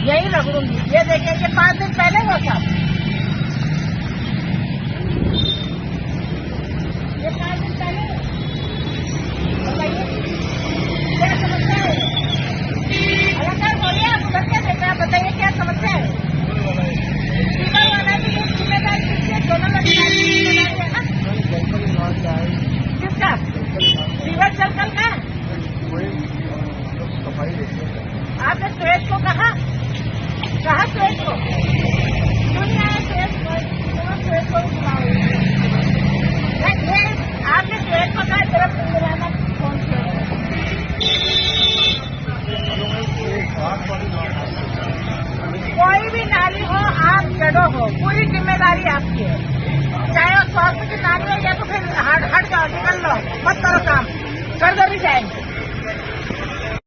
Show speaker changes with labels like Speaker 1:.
Speaker 1: यही रगड़ूंगी। ये देखिए, ये 5 दिन पहले हुआ था, ये 5 दिन पहले। बताइए क्या समस्या है? अलग बोलिए, आप उधर क्या देख रहे हैं? बताइए क्या समस्या है? सीवर वाला भी जिम्मेदारी किसकी? दोनों जिम्मेदारी है ना। किसका? सीवर जलकल का। आपने श्वेत को कहा श्वेत को क्यों नहीं आया? श्वेत को आपने श्वेत को कहा तरफ मिलाना कौन से? कोई भी नाली हो, आप जड़ो हो, पूरी जिम्मेदारी आपकी है। चाहे वो स्वास्थ्य की नाली हो या तो फिर हट जाओ, निकल लो, मत करो काम।